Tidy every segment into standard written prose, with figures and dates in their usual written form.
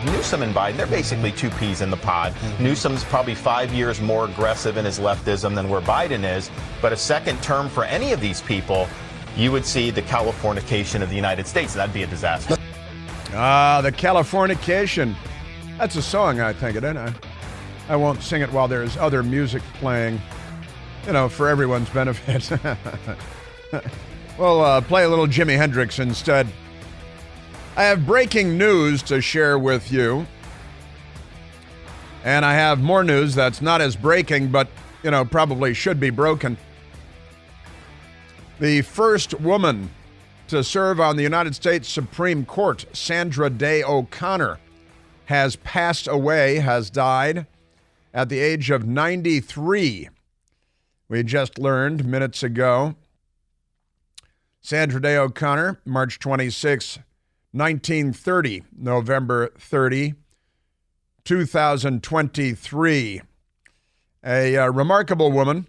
Newsome and Biden, they're basically two peas in the pod. Newsom's probably 5 years more aggressive in his leftism than where Biden is. But a second term for any of these people, you would see the Californication of the United States. That'd be a disaster. The Californication. That's a song, I think, isn't it? I won't sing it while there's other music playing, for everyone's benefit. We'll play a little Jimi Hendrix instead. I have breaking news to share with you. And I have more news that's not as breaking, but, probably should be broken. The first woman to serve on the United States Supreme Court, Sandra Day O'Connor, has passed away, has died at the age of 93. We just learned minutes ago. Sandra Day O'Connor, March 26, 1930, November 30, 2023. A remarkable woman,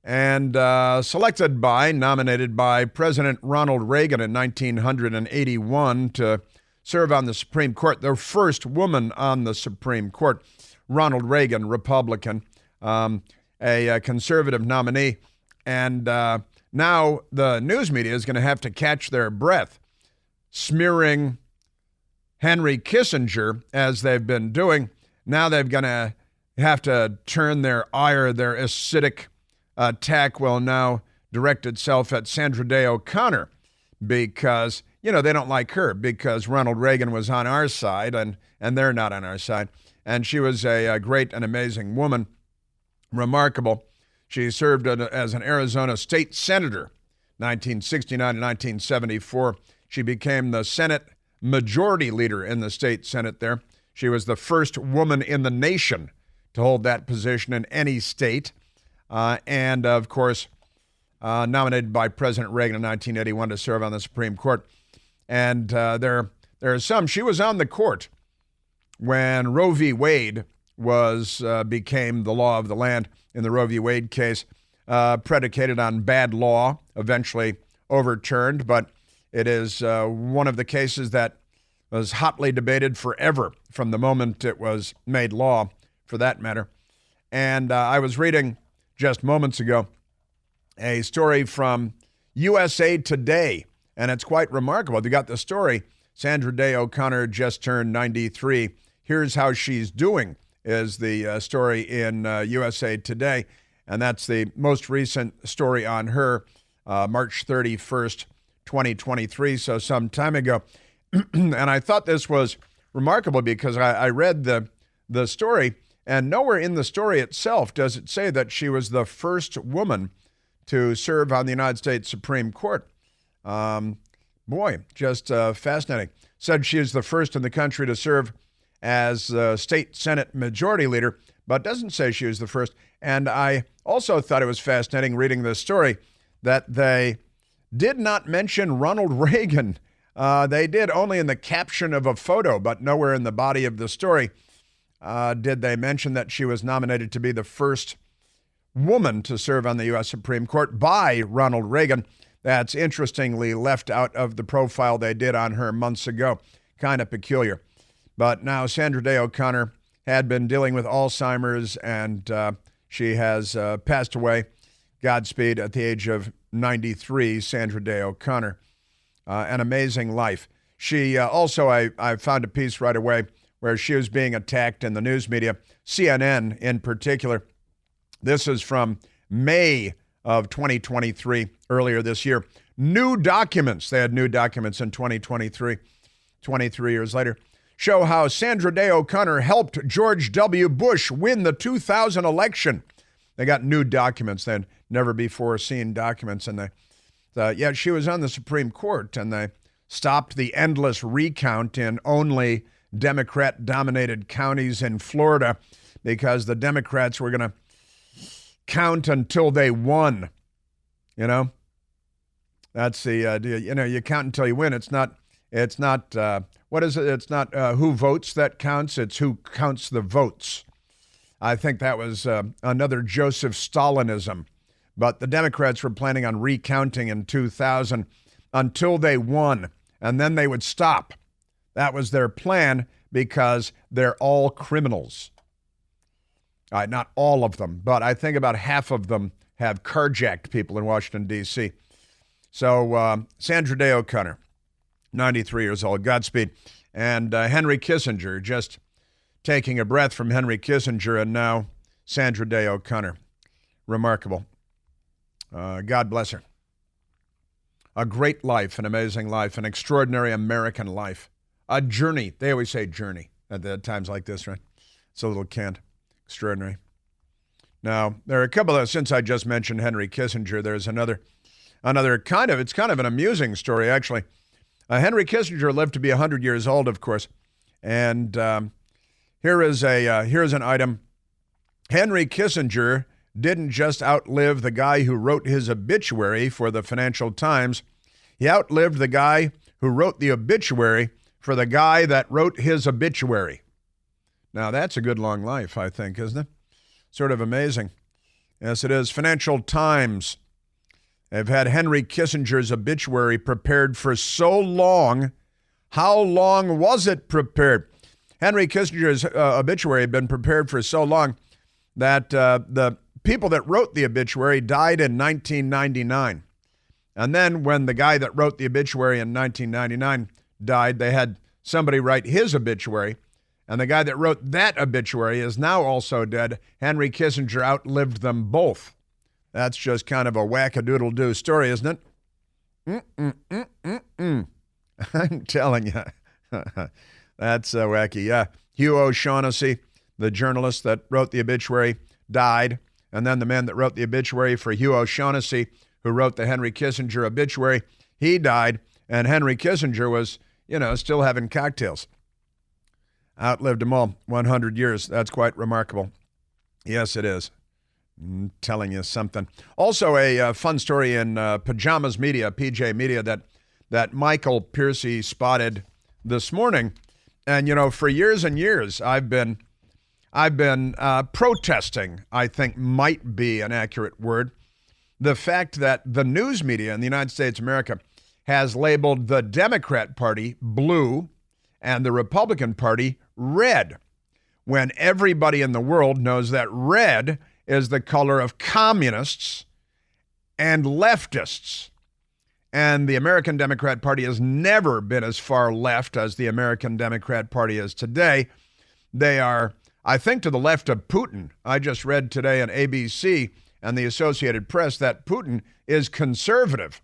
and nominated by President Ronald Reagan in 1981 to serve on the Supreme Court, the first woman on the Supreme Court. Ronald Reagan, Republican, a conservative nominee. And now the news media is going to have to catch their breath, smearing Henry Kissinger as they've been doing. Now they're going to have to turn their ire, their acidic attack will now direct itself at Sandra Day O'Connor because, they don't like her because Ronald Reagan was on our side and they're not on our side. And she was a great and amazing woman, remarkable. She served as an Arizona state senator, 1969 to 1974. She became the Senate majority leader in the state Senate there. She was the first woman in the nation to hold that position in any state. And, of course, nominated by President Reagan in 1981 to serve on the Supreme Court. And there are some. She was on the court when Roe v. Wade became the law of the land in the Roe v. Wade case, predicated on bad law, eventually overturned. But it is one of the cases that was hotly debated forever from the moment it was made law, for that matter. And I was reading just moments ago a story from USA Today, and it's quite remarkable. They got the story. Sandra Day O'Connor just turned 93. Here's how she's doing is the story in USA Today, and that's the most recent story on her, March 31st, 2023, so some time ago. And I thought this was remarkable because I read the story, and nowhere in the story itself does it say that she was the first woman to serve on the United States Supreme Court. Just fascinating. Said she is the first in the country to serve as state Senate majority leader, but doesn't say she was the first. And I also thought it was fascinating reading this story that they did not mention Ronald Reagan. They did only in the caption of a photo, but nowhere in the body of the story did they mention that she was nominated to be the first woman to serve on the U.S. Supreme Court by Ronald Reagan. That's interestingly left out of the profile they did on her months ago. Kind of peculiar. But now Sandra Day O'Connor had been dealing with Alzheimer's, and she has passed away. Godspeed at the age of 93, Sandra Day O'Connor. An amazing life. She also, I found a piece right away where she was being attacked in the news media, CNN in particular. This is from May of 2023, earlier this year. New documents, they had new documents in 2023, 23 years later, show how Sandra Day O'Connor helped George W. Bush win the 2000 election. They got new documents. They had never before seen documents. And she was on the Supreme Court, and they stopped the endless recount in only Democrat-dominated counties in Florida because the Democrats were going to count until they won. That's the idea. You count until you win. It's not what is it? It's not who votes that counts. It's who counts the votes. I think that was another Joseph Stalinism. But the Democrats were planning on recounting in 2000 until they won, and then they would stop. That was their plan, because they're all criminals. Not all of them, but I think about half of them have carjacked people in Washington, D.C. So Sandra Day O'Connor, 93 years old, Godspeed. And Henry Kissinger, just taking a breath from Henry Kissinger, and now Sandra Day O'Connor. Remarkable. God bless her. A great life, an amazing life, an extraordinary American life. A journey. They always say journey at times like this, right? It's a little canned. Extraordinary. Now, there are a couple of, since I just mentioned Henry Kissinger, there's another it's kind of an amusing story, actually. Henry Kissinger lived to be 100 years old, of course. And here's an item. Henry Kissinger didn't just outlive the guy who wrote his obituary for the Financial Times. He outlived the guy who wrote the obituary for the guy that wrote his obituary. Now, that's a good long life, I think, isn't it? Sort of amazing. Yes, it is. Financial Times have had Henry Kissinger's obituary prepared for so long. How long was it prepared? Henry Kissinger's obituary had been prepared for so long that the people that wrote the obituary died in 1999. And then when the guy that wrote the obituary in 1999 died, they had somebody write his obituary. And the guy that wrote that obituary is now also dead. Henry Kissinger outlived them both. That's just kind of a wackadoodle-doo story, isn't it? I'm telling you. That's wacky. Yeah. Hugh O'Shaughnessy, the journalist that wrote the obituary, died. And then the man that wrote the obituary for Hugh O'Shaughnessy, who wrote the Henry Kissinger obituary, he died. And Henry Kissinger was, still having cocktails. Outlived them all, 100 years. That's quite remarkable. Yes, it is. I'm telling you something. Also, a fun story in Pajamas Media, PJ Media, that Michael Piercy spotted this morning. And, for years and years, I've been protesting, I think might be an accurate word, the fact that the news media in the United States of America has labeled the Democrat Party blue and the Republican Party red, when everybody in the world knows that red is the color of communists and leftists. And the American Democrat Party has never been as far left as the American Democrat Party is today. They are, I think, to the left of Putin. I just read today on ABC and the Associated Press that Putin is conservative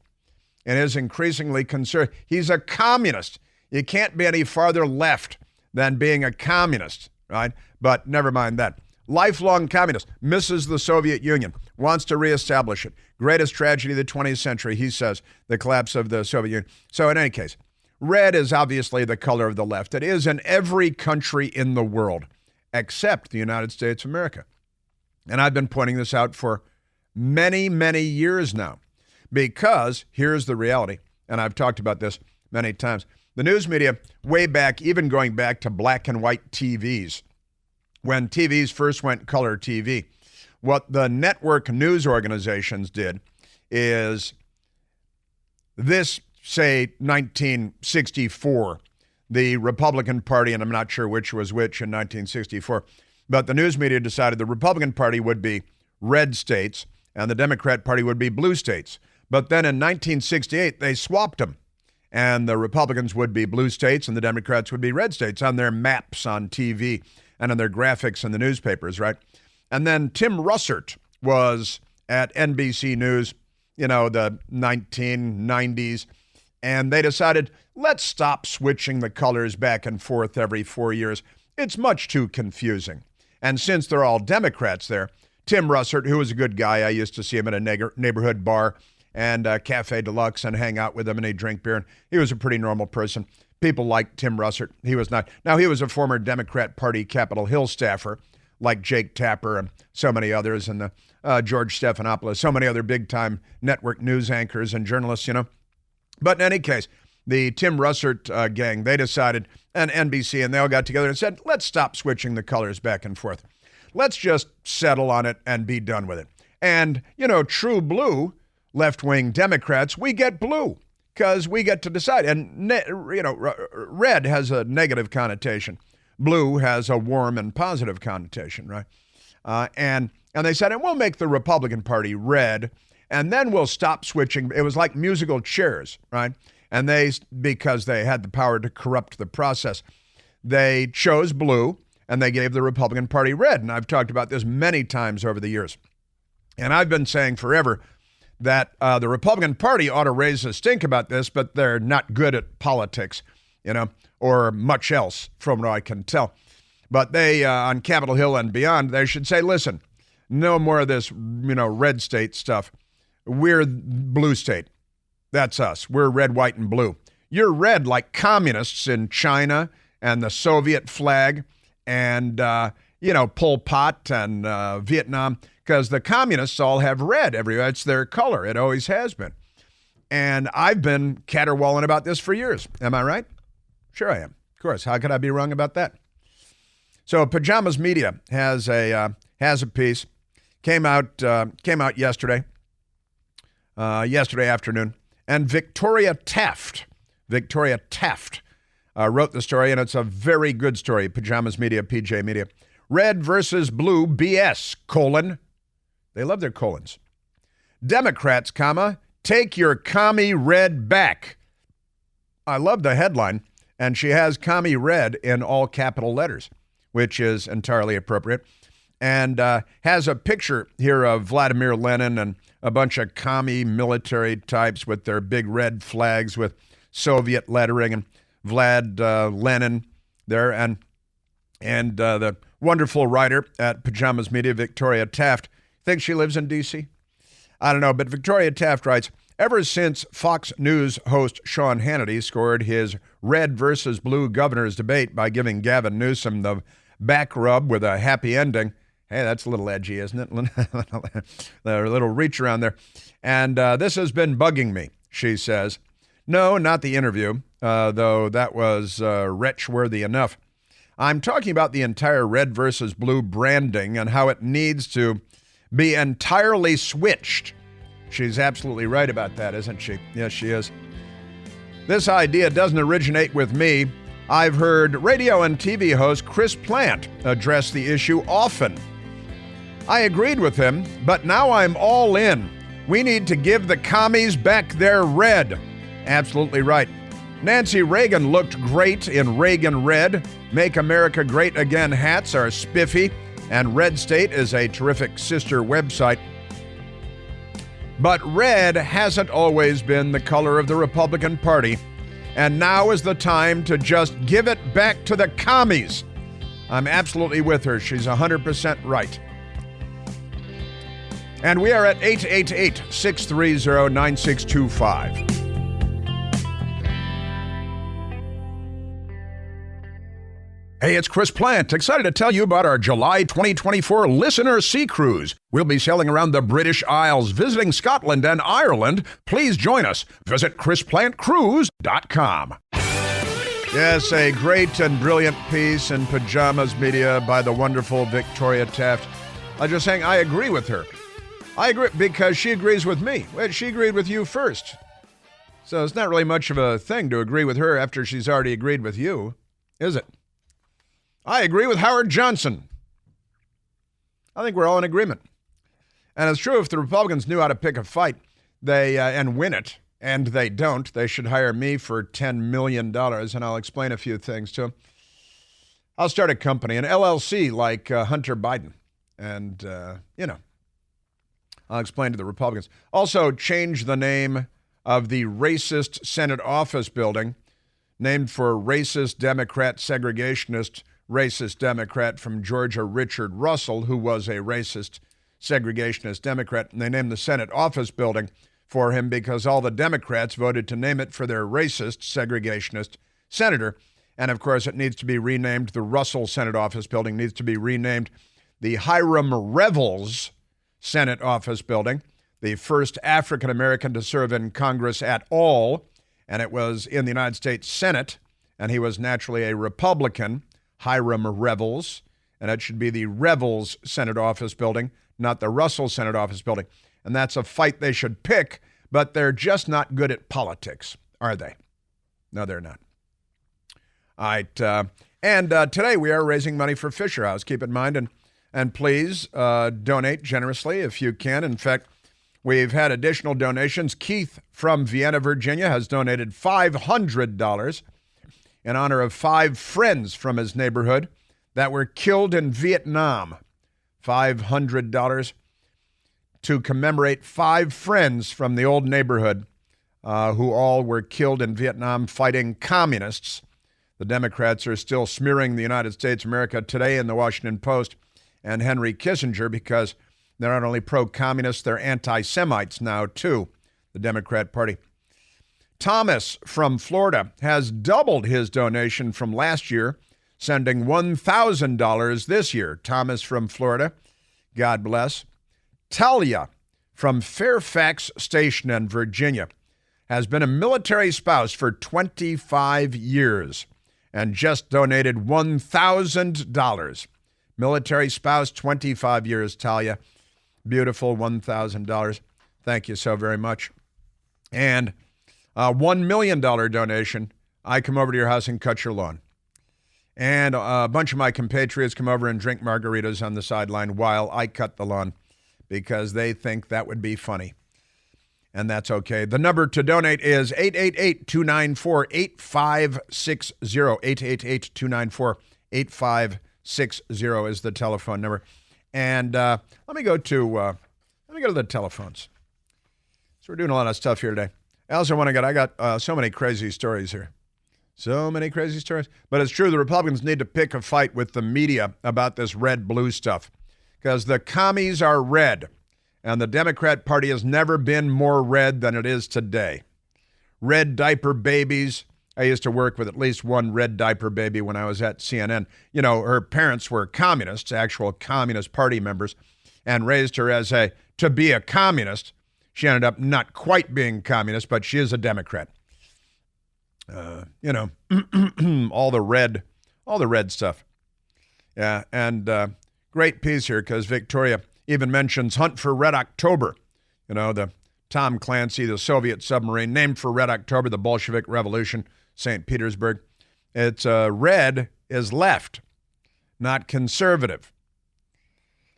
and is increasingly conservative. He's a communist. You can't be any farther left than being a communist, right? But never mind that. Lifelong communist, misses the Soviet Union, wants to reestablish it. Greatest tragedy of the 20th century, he says, the collapse of the Soviet Union. So in any case, red is obviously the color of the left. It is in every country in the world, except the United States of America. And I've been pointing this out for many, many years now, because here's the reality, and I've talked about this many times. The news media, way back, even going back to black and white TVs, when TVs first went color TV, what the network news organizations did is this, say, 1964, the Republican Party, and I'm not sure which was which in 1964, but the news media decided the Republican Party would be red states and the Democrat Party would be blue states. But then in 1968, they swapped them. And the Republicans would be blue states and the Democrats would be red states on their maps on TV and on their graphics in the newspapers, right? And then Tim Russert was at NBC News, the 1990s, and they decided, let's stop switching the colors back and forth every 4 years. It's much too confusing. And since they're all Democrats there, Tim Russert, who was a good guy, I used to see him at a neighborhood bar and Cafe Deluxe and hang out with him, and he'd drink beer. And he was a pretty normal person. People liked Tim Russert. He was not. Now, he was a former Democrat Party Capitol Hill staffer, like Jake Tapper and so many others, and George Stephanopoulos, so many other big-time network news anchors and journalists, But in any case, the Tim Russert gang, they decided, and NBC, and they all got together and said, let's stop switching the colors back and forth. Let's just settle on it and be done with it. And, true blue, left-wing Democrats, we get blue because we get to decide. And, red has a negative connotation. blue has a warm and positive connotation, right? And they said, and we'll make the Republican Party red, and then we'll stop switching. It was like musical chairs, right? And because they had the power to corrupt the process, they chose blue, and they gave the Republican Party red. And I've talked about this many times over the years. And I've been saying forever that the Republican Party ought to raise a stink about this, but they're not good at politics, or much else from what I can tell. But they, on Capitol Hill and beyond, they should say, listen, no more of this, red state stuff. We're blue state. That's us. We're red, white, and blue. You're red like communists in China and the Soviet flag and, Pol Pot and Vietnam, because the communists all have red everywhere. It's their color. It always has been. And I've been caterwauling about this for years. Am I right? Sure I am. Of course. How could I be wrong about that? So Pajamas Media has a piece. Came out yesterday afternoon. And Victoria Taft wrote the story, and it's a very good story. Pajamas Media, PJ Media. Red versus blue BS, : they love their colons. Democrats, take your commie red back. I love the headline, and she has commie red in all capital letters, which is entirely appropriate, and has a picture here of Vladimir Lenin and a bunch of commie military types with their big red flags with Soviet lettering, and Vlad Lenin there, and the wonderful writer at Pajamas Media, Victoria Taft. Think she lives in D.C.? I don't know, but Victoria Taft writes, ever since Fox News host Sean Hannity scored his red versus blue governor's debate by giving Gavin Newsom the back rub with a happy ending. Hey, that's a little edgy, isn't it? A little reach around there. And this has been bugging me, she says. No, not the interview, though that was retch-worthy enough. I'm talking about the entire red versus blue branding and how it needs to be entirely switched. She's absolutely right about that, isn't she? Yes, she is. This idea doesn't originate with me. I've heard radio and TV host Chris Plant address the issue often. I agreed with him, but now I'm all in. We need to give the commies back their red. Absolutely right. Nancy Reagan looked great in Reagan Red. Make America Great Again hats are spiffy, and Red State is a terrific sister website. But red hasn't always been the color of the Republican Party, and now is the time to just give it back to the commies. I'm absolutely with her. She's 100% right. And we are at 888-630-9625. Hey, it's Chris Plant, excited to tell you about our July 2024 Listener Sea Cruise. We'll be sailing around the British Isles, visiting Scotland and Ireland. Please join us. Visit ChrisPlantCruise.com. Yes, a great and brilliant piece in Pajamas Media by the wonderful Victoria Taft. I'm just saying I agree with her. I agree because she agrees with me. Well, she agreed with you first. So it's not really much of a thing to agree with her after she's already agreed with you, is it? I agree with Howard Johnson. I think we're all in agreement. And it's true, if the Republicans knew how to pick a fight and win it, and they don't, they should hire me for $10 million, and I'll explain a few things to them. I'll start a company, an LLC like Hunter Biden, and, I'll explain to the Republicans. Also, change the name of the racist Senate office building, named for racist Democrat segregationist racist Democrat from Georgia, Richard Russell, who was a racist segregationist Democrat. And they named the Senate office building for him because all the Democrats voted to name it for their racist segregationist senator. And of course, it needs to be renamed. The Russell Senate office building needs to be renamed the Hiram Revels Senate office building, the first African American to serve in Congress at all. And it was in the United States Senate. And he was naturally a Republican, Hiram Revels, and it should be the Revels Senate office building, not the Russell Senate office building. And that's a fight they should pick, but they're just not good at politics, are they? No, they're not. All right. And today we are raising money for Fisher House. Keep in mind, and please donate generously if you can. In fact, we've had additional donations. Keith from Vienna, Virginia has donated $500 in honor of 5 friends from his neighborhood that were killed in Vietnam. $500 to commemorate 5 friends from the old neighborhood who all were killed in Vietnam fighting communists. The Democrats are still smearing the United States of America today in the Washington Post and Henry Kissinger because they're not only pro-communist, they're anti-Semites now, too, the Democrat Party. Thomas from Florida has doubled his donation from last year, sending $1,000 this year. Thomas from Florida, God bless. Talia from Fairfax Station in Virginia has been a military spouse for 25 years and just donated $1,000. Military spouse, 25 years, Talia. Beautiful, $1,000. Thank you so very much. And a $1 million donation. I come over to your house and cut your lawn. And a bunch of my compatriots come over and drink margaritas on the sideline while I cut the lawn because they think that would be funny. And that's okay. The number to donate is 888-294-8560. 888-294-8560 is the telephone number. And let me go to the telephones. So we're doing a lot of stuff here today. I got so many crazy stories here. So many crazy stories. But it's true, the Republicans need to pick a fight with the media about this red-blue stuff because the commies are red. And the Democrat Party has never been more red than it is today. Red diaper babies. I used to work with at least one red diaper baby when I was at CNN. You know, her parents were communists, actual Communist Party members, and raised her to be a communist. She ended up not quite being communist, but she is a Democrat. All the red stuff. Yeah, and great piece here because Victoria even mentions Hunt for Red October. You know, the Tom Clancy, the Soviet submarine, named for Red October, the Bolshevik Revolution, St. Petersburg. It's red is left, not conservative.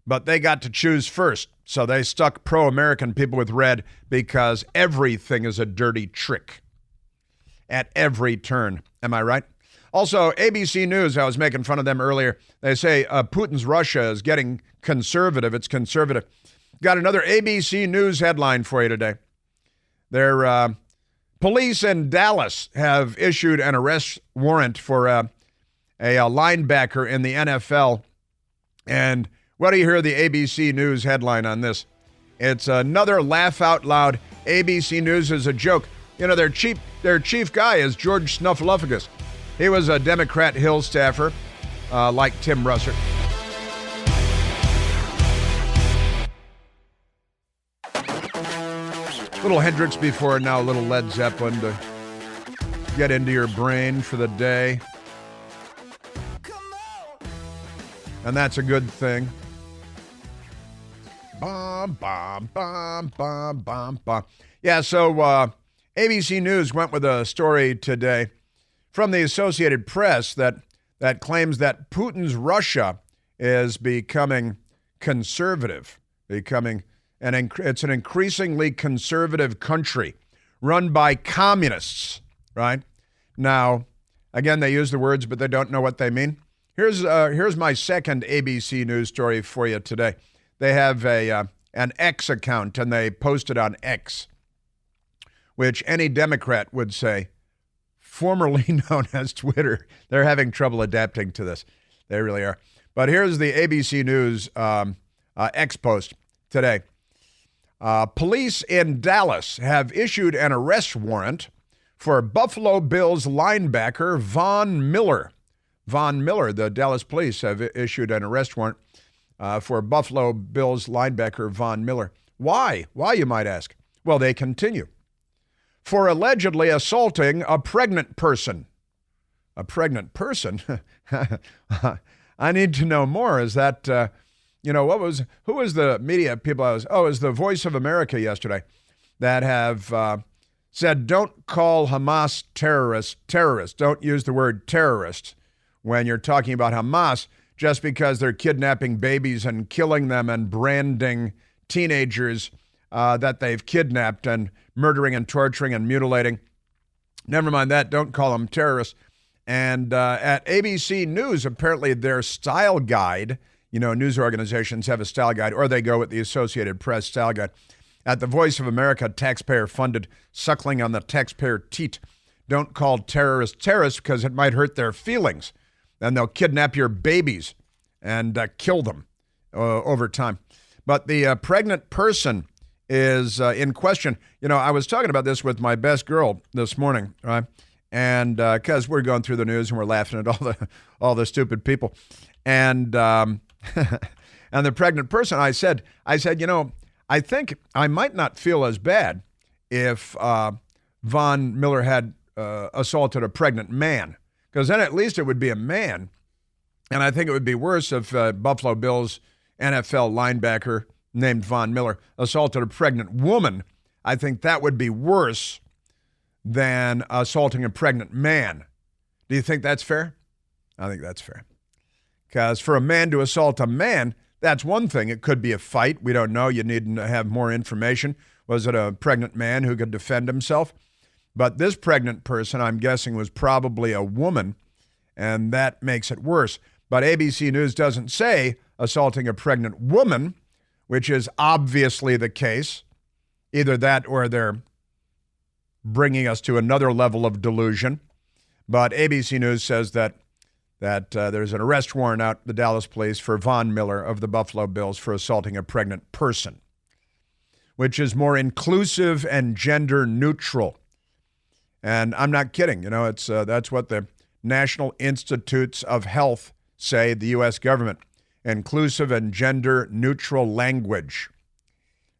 But they got to choose first, so they stuck pro-American people with red because everything is a dirty trick at every turn. Am I right? Also, ABC News, I was making fun of them earlier. They say Putin's Russia is getting conservative. It's conservative. Got another ABC News headline for you today. Their police in Dallas have issued an arrest warrant for a linebacker in the NFL. And what do you hear the ABC News headline on this? It's another laugh out loud. ABC News is a joke. You know, their chief guy is George Snuffleupagus. He was a Democrat Hill staffer, like Tim Russert. Little Hendrix before, now a little Led Zeppelin to get into your brain for the day. And that's a good thing. Bum, bum, bum, bum, bum, bum. Yeah, so ABC News went with a story today from the Associated Press that claims that Putin's Russia is becoming conservative, it's an increasingly conservative country run by communists, right? Now, again, they use the words, but they don't know what they mean. Here's my second ABC News story for you today. They have an X account, and they post it on X, which any Democrat would say, formerly known as Twitter. They're having trouble adapting to this. They really are. But here's the ABC News X post today. Police in Dallas have issued an arrest warrant for Buffalo Bills linebacker Von Miller. Von Miller, the Dallas police have issued an arrest warrant for Buffalo Bills linebacker Von Miller. Why? Why, you might ask? Well, they continue. For allegedly assaulting a pregnant person. A pregnant person? I need to know more. Is that, who was the media people it was the Voice of America yesterday that have said, don't call Hamas terrorists. Don't use the word terrorist when you're talking about Hamas just because they're kidnapping babies and killing them and branding teenagers that they've kidnapped and murdering and torturing and mutilating. Never mind that. Don't call them terrorists. And at ABC News, apparently their style guide, news organizations have a style guide, or they go with the Associated Press style guide. At the Voice of America, taxpayer-funded, suckling on the taxpayer teat. Don't call terrorists terrorists because it might hurt their feelings. Then they'll kidnap your babies and kill them over time. But the pregnant person is in question. I was talking about this with my best girl this morning, right? And because we're going through the news and we're laughing at all the stupid people. And and the pregnant person, I said, I think I might not feel as bad if Von Miller had assaulted a pregnant man, because then at least it would be a man. And I think it would be worse if Buffalo Bills NFL linebacker named Von Miller assaulted a pregnant woman. I think that would be worse than assaulting a pregnant man. Do you think that's fair? I think that's fair. Because for a man to assault a man, that's one thing. It could be a fight. We don't know. You need to have more information. Was it a pregnant man who could defend himself? But this pregnant person, I'm guessing, was probably a woman, and that makes it worse. But ABC News doesn't say assaulting a pregnant woman, which is obviously the case. Either that or they're bringing us to another level of delusion. But ABC News says that there's an arrest warrant out the Dallas police for Von Miller of the Buffalo Bills for assaulting a pregnant person, which is more inclusive and gender neutral. And I'm not kidding. That's what the National Institutes of Health say, the U.S. government. Inclusive and gender neutral language,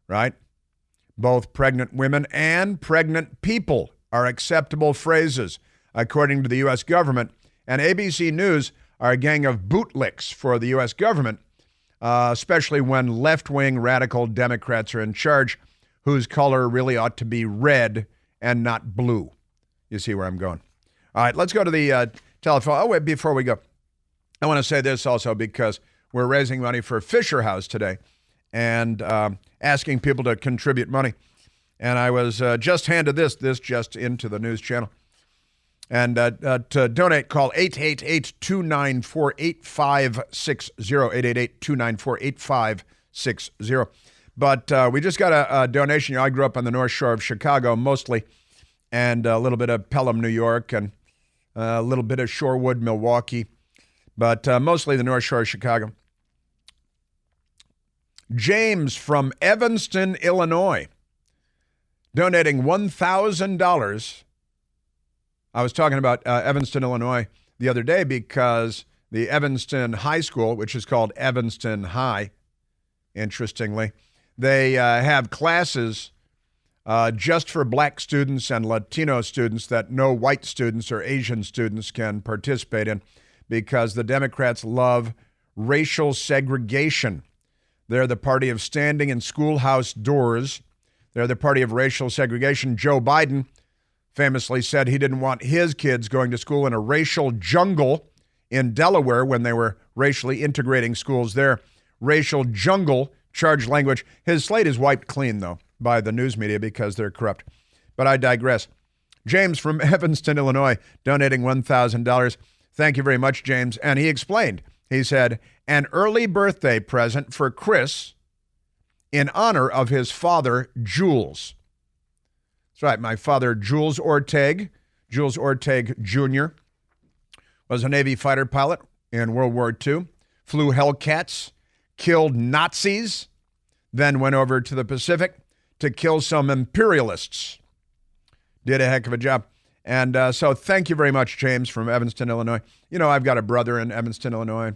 right? Both pregnant women and pregnant people are acceptable phrases, according to the U.S. government. And ABC News are a gang of bootlicks for the U.S. government, especially when left-wing radical Democrats are in charge, whose color really ought to be red and not blue. You see where I'm going. All right, let's go to the telephone. Oh, wait, before we go, I want to say this also because we're raising money for Fisher House today and asking people to contribute money. And I was just handed this just into the news channel. And to donate, call 888-294-8560, 888-294-8560. But we just got a donation. I grew up on the North Shore of Chicago mostly, and a little bit of Pelham, New York, and a little bit of Shorewood, Milwaukee, but mostly the North Shore of Chicago. James from Evanston, Illinois, donating $1,000. I was talking about Evanston, Illinois the other day because the Evanston High School, which is called Evanston High, interestingly, they have classes just for black students and Latino students that no white students or Asian students can participate in because the Democrats love racial segregation. They're the party of standing in schoolhouse doors. They're the party of racial segregation. Joe Biden famously said he didn't want his kids going to school in a racial jungle in Delaware when they were racially integrating schools there. Racial jungle, charged language. His slate is wiped clean, though, by the news media because they're corrupt. But I digress. James from Evanston, Illinois, donating $1,000. Thank you very much, James. And he explained. He said, an early birthday present for Chris in honor of his father, Jules. That's right. My father, Jules Ortega Jr., was a Navy fighter pilot in World War II, flew Hellcats, killed Nazis, then went over to the Pacific to kill some imperialists. Did a heck of a job. And so thank you very much, James from Evanston, Illinois. I've got a brother in Evanston, Illinois,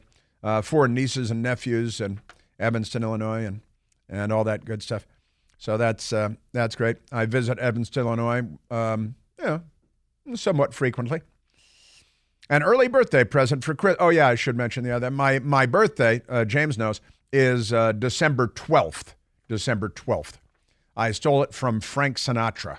4 nieces and nephews in Evanston, Illinois, and all that good stuff. So that's great. I visit Evanston, Illinois, somewhat frequently. An early birthday present for Chris. Oh, yeah, I should mention that. My birthday, James knows, is December 12th. December 12th. I stole it from Frank Sinatra.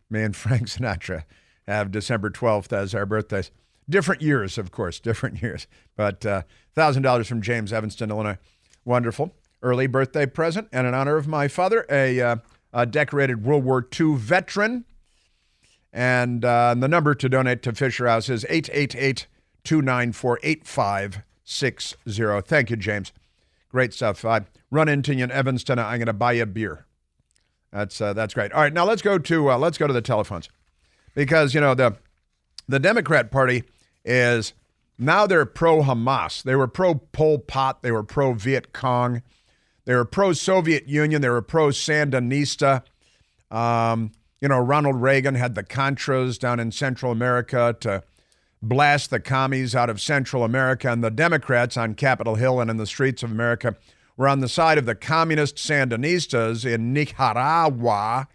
Me and Frank Sinatra have December 12th as our birthdays. Different years, of course, different years. But $1,000 from James, Evanston, Illinois. Wonderful. Early birthday present. And in honor of my father, a decorated World War II veteran. And the number to donate to Fisher House is 888-294-8560. Thank you, James. Great stuff. I run into you in Evanston. I'm going to buy you a beer. That's great. All right, now let's go to the telephones, because the Democrat Party is now they're pro-Hamas. They were pro-Pol Pot. They were pro-Viet Cong. They were pro-Soviet Union. They were pro-Sandinista. Ronald Reagan had the Contras down in Central America to blast the commies out of Central America, and the Democrats on Capitol Hill and in the streets of America were on the side of the communist Sandinistas in Nicaragua,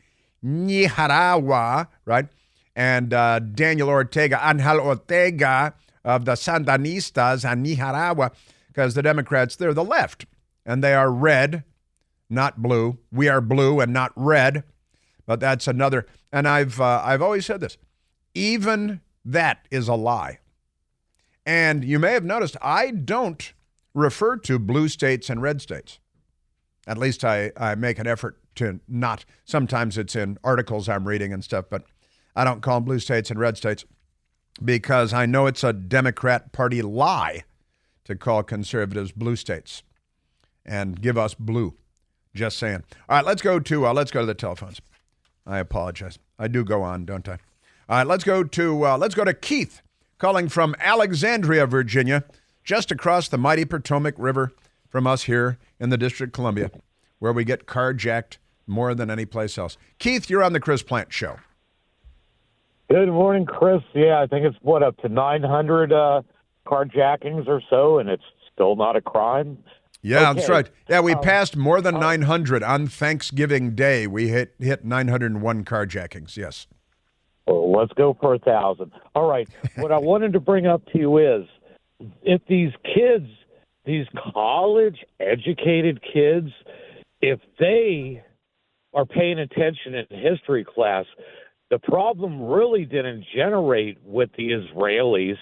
right? And Angel Ortega of the Sandinistas in Nicaragua, because the Democrats, they're the left, and they are red, not blue. We are blue and not red, but that's another. And I've always said this, even that is a lie. And you may have noticed I don't refer to blue states and red states. At least I make an effort to not. Sometimes it's in articles I'm reading and stuff, but I don't call them blue states and red states because I know it's a Democrat Party lie to call conservatives blue states and give us blue. Just saying. All right, let's go to the telephones. I apologize. I do go on, don't I? All right, let's go to Keith, calling from Alexandria, Virginia, just across the mighty Potomac River from us here in the District of Columbia, where we get carjacked more than any place else. Keith, you're on the Chris Plant Show. Good morning, Chris. Yeah, I think it's, up to 900 carjackings or so, and it's still not a crime? Yeah, okay. That's right. Yeah, we passed more than 900 on Thanksgiving Day. We hit 901 carjackings, yes. Well, let's go for 1,000. All right, what I wanted to bring up to you is, if these kids, these college-educated kids, if they are paying attention in history class, the problem really didn't generate with the Israelis.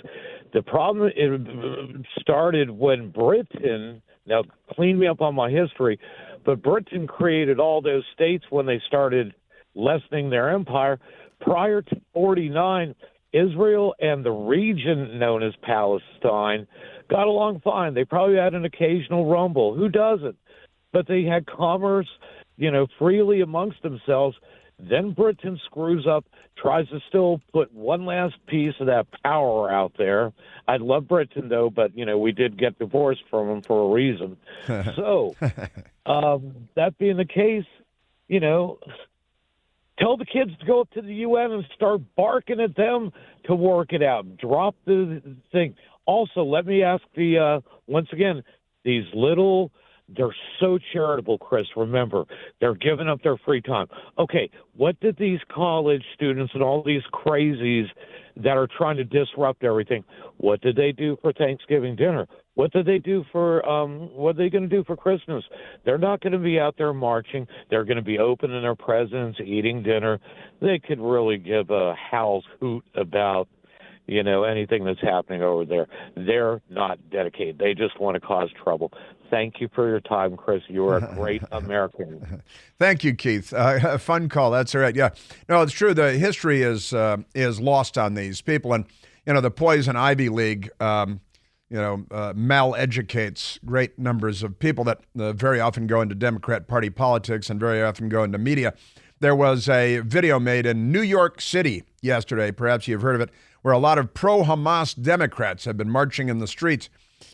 The problem started when Britain, now clean me up on my history, but Britain created all those states when they started lessening their empire. Prior to 49, Israel and the region known as Palestine got along fine. They probably had an occasional rumble. Who doesn't? But they had commerce, freely amongst themselves. Then Britain screws up, tries to still put one last piece of that power out there. I love Britain, though, but, we did get divorced from them for a reason. So, that being the case, tell the kids to go up to the UN and start barking at them to work it out. Drop the thing. Also, let me ask once again, these they're so charitable, Chris. Remember, they're giving up their free time. Okay, what did these college students and all these crazies that are trying to disrupt everything, what did they do for Thanksgiving dinner? What did they do for, what are they going to do for Christmas? They're not going to be out there marching. They're going to be opening their presents, eating dinner. They could really give a howl's hoot about, anything that's happening over there. They're not dedicated. They just want to cause trouble. Thank you for your time, Chris. You are a great American. Thank you, Keith. Fun call. That's all right. Yeah. No, it's true. The history is lost on these people. And, the Poison Ivy League, mal-educates great numbers of people that very often go into Democrat Party politics and very often go into media. There was a video made in New York City yesterday, perhaps you've heard of it, where a lot of pro-Hamas Democrats have been marching in the streets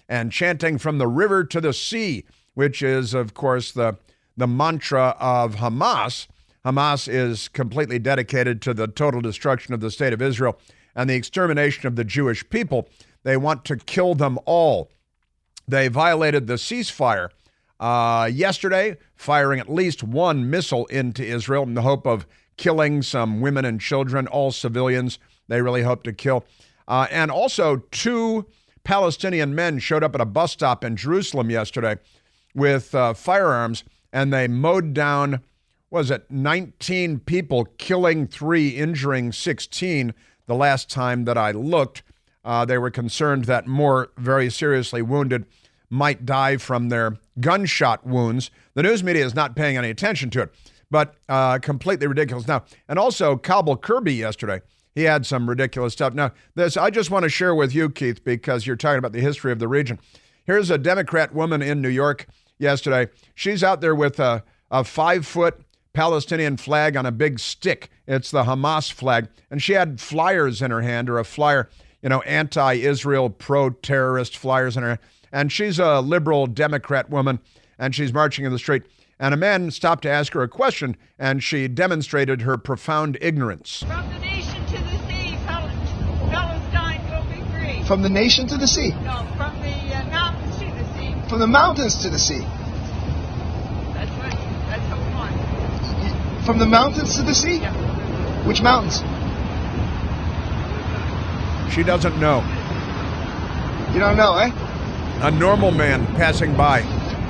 and chanting from the river to the sea, which is, of course, the mantra of Hamas. Hamas is completely dedicated to the total destruction of the state of Israel and the extermination of the Jewish people. They want to kill them all. They violated the ceasefire yesterday, firing at least one missile into Israel in the hope of killing some women and children, all civilians they really hope to kill. And also 2 Palestinian men showed up at a bus stop in Jerusalem yesterday with firearms, and they mowed down, 19 people, killing 3, injuring 16 the last time that I looked. They were concerned that more very seriously wounded might die from their gunshot wounds. The news media is not paying any attention to it, but completely ridiculous. Now, and also Cobble Kirby yesterday, he had some ridiculous stuff. Now, this I just want to share with you, Keith, because you're talking about the history of the region. Here's a Democrat woman in New York yesterday. She's out there with a 5-foot Palestinian flag on a big stick. It's the Hamas flag. And she had flyers in her hand, or a flyer, anti-Israel, pro-terrorist flyers in her hand. And she's a liberal Democrat woman, and she's marching in the street. And a man stopped to ask her a question, and she demonstrated her profound ignorance. From the nation to the sea, Palestine will be free. From the nation to the sea? No, from the mountains to the sea. From the mountains to the sea? That's what we want. From the mountains to the sea? Yeah. Which mountains? She doesn't know. You don't know, eh? A normal man passing by.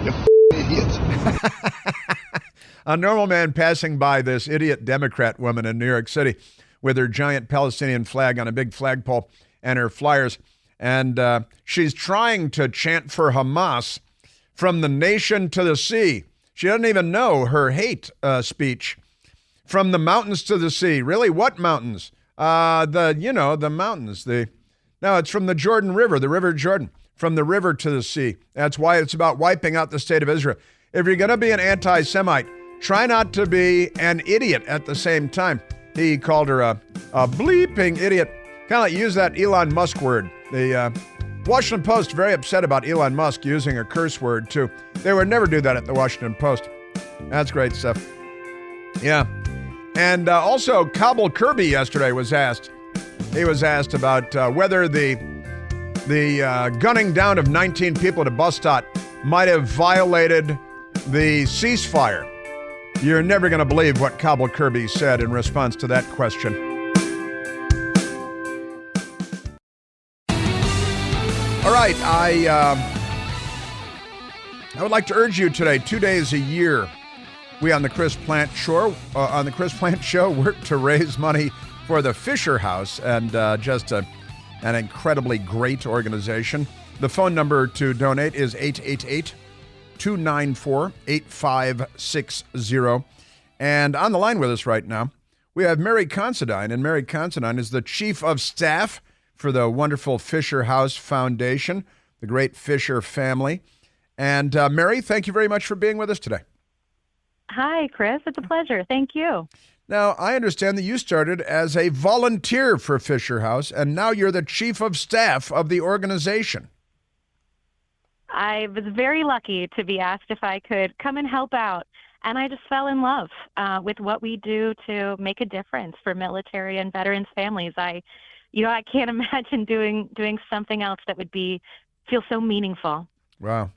You idiot. A normal man passing by this idiot Democrat woman in New York City with her giant Palestinian flag on a big flagpole and her flyers. And she's trying to chant for Hamas from the nation to the sea. She doesn't even know her hate speech. From the mountains to the sea. Really? What mountains? The mountains. No, it's from the Jordan River, the River Jordan. From the river to the sea. That's why it's about wiping out the state of Israel. If you're going to be an anti-Semite, try not to be an idiot at the same time. He called her a bleeping idiot. Kind of like use that Elon Musk word. The Washington Post very upset about Elon Musk using a curse word too. They would never do that at the Washington Post. That's great stuff. Yeah. And also Cobble Kirby yesterday was asked. He was asked about whether the gunning down of 19 people at a bus stop might have violated the ceasefire. You're never going to believe what Cobble Kirby said in response to that question. All right, I would like to urge you today, 2 days a year, we on the Chris Plant Show work to raise money for the Fisher House, and an incredibly great organization. The phone number to donate is 888-294-8560. And on the line with us right now, we have Mary Considine, and Mary Considine is the Chief of Staff for the wonderful Fisher House Foundation, the great Fisher family. And Mary, thank you very much for being with us today. Hi, Chris. It's a pleasure. Thank you. Now, I understand that you started as a volunteer for Fisher House, and now you're the Chief of Staff of the organization. I was very lucky to be asked if I could come and help out, and I just fell in love with what we do to make a difference for military and veterans families. I can't imagine doing something else that would feel so meaningful. Wow.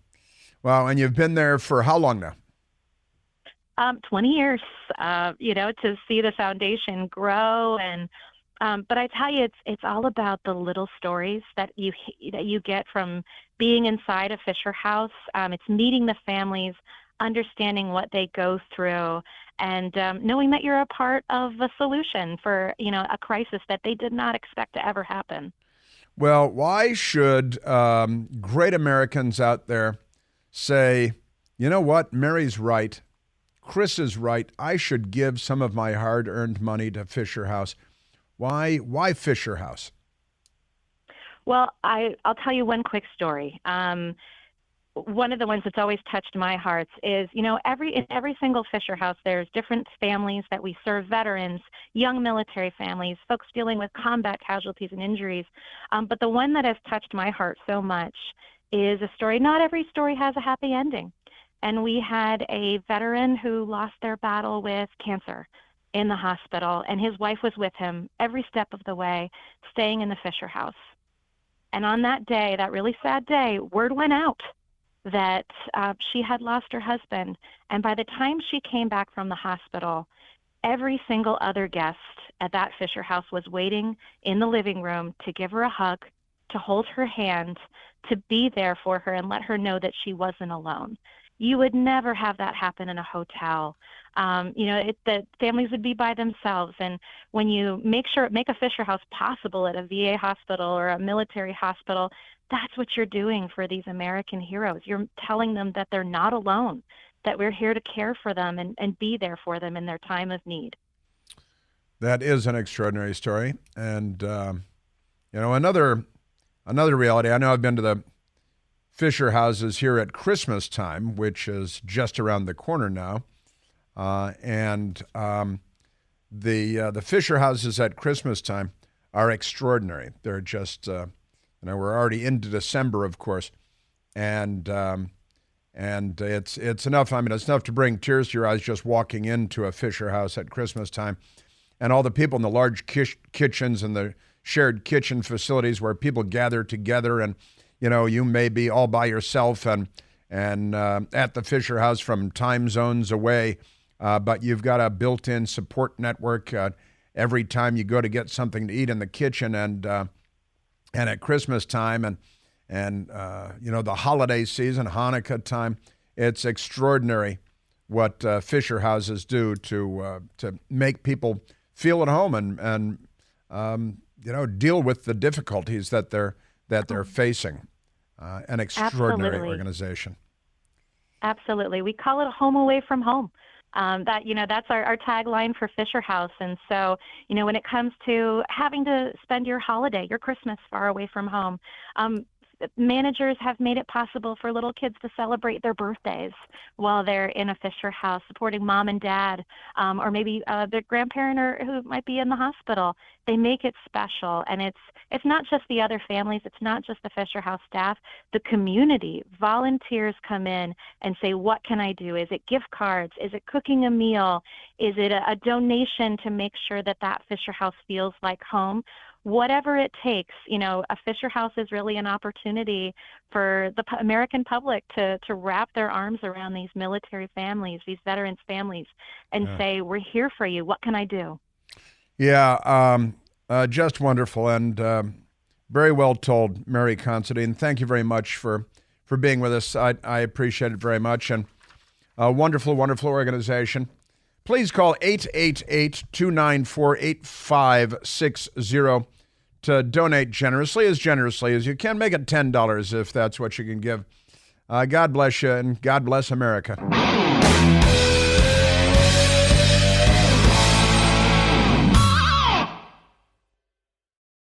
And you've been there for how long now? 20 years, to see the foundation grow. And but I tell you, it's all about the little stories that you get from being inside a Fisher House. It's meeting the families, understanding what they go through, and knowing that you're a part of a solution for, a crisis that they did not expect to ever happen. Well, why should great Americans out there say, you know what, Mary's right, Chris is right, I should give some of my hard-earned money to Fisher House? Why Fisher House? Well, I'll tell you one quick story. One of the ones that's always touched my heart is, in every single Fisher House, there's different families that we serve: veterans, young military families, folks dealing with combat casualties and injuries. But the one that has touched my heart so much is a story. Not every story has a happy ending. And we had a veteran who lost their battle with cancer in the hospital, and his wife was with him every step of the way, staying in the Fisher House. And on that day, that really sad day, word went out that she had lost her husband. And by the time she came back from the hospital, every single other guest at that Fisher House was waiting in the living room to give her a hug, to hold her hand, to be there for her and let her know that she wasn't alone. You would never have that happen in a hotel. The families would be by themselves. And when you make a Fisher House possible at a VA hospital or a military hospital, that's what you're doing for these American heroes. You're telling them that they're not alone, that we're here to care for them and be there for them in their time of need. That is an extraordinary story. And, another reality, I know I've been to the Fisher houses here at Christmas time, which is just around the corner now. The Fisher houses at Christmas time are extraordinary. They're just, we're already into December, of course. And it's enough. I mean, it's enough to bring tears to your eyes just walking into a Fisher house at Christmas time. And all the people in the large kitchens and the shared kitchen facilities where people gather together, and you may be all by yourself and at the Fisher House from time zones away, but you've got a built-in support network every time you go to get something to eat in the kitchen, and at Christmas time and the holiday season, Hanukkah time. It's extraordinary what Fisher houses do to make people feel at home and deal with the difficulties that they're facing. An extraordinary Absolutely. Organization. Absolutely. We call it a home away from home. That's our tagline for Fisher House. And so, when it comes to having to spend your holiday, your Christmas far away from home, managers have made it possible for little kids to celebrate their birthdays while they're in a Fisher House, supporting mom and dad, or maybe the grandparent who might be in the hospital. They make it special, and it's not just the other families, it's not just the Fisher House staff. The community, volunteers come in and say, what can I do? Is it gift cards? Is it cooking a meal? Is it a donation to make sure that Fisher House feels like home? Whatever it takes, a Fisher House is really an opportunity for the American public to wrap their arms around these military families, these veterans families, and say, we're here for you. What can I do? Yeah, just wonderful, and very well told, Mary Considine. Thank you very much for being with us. I appreciate it very much, and a wonderful, wonderful organization. Please call 888-294-8560 to donate generously as you can. Make it $10 if that's what you can give. God bless you, and God bless America.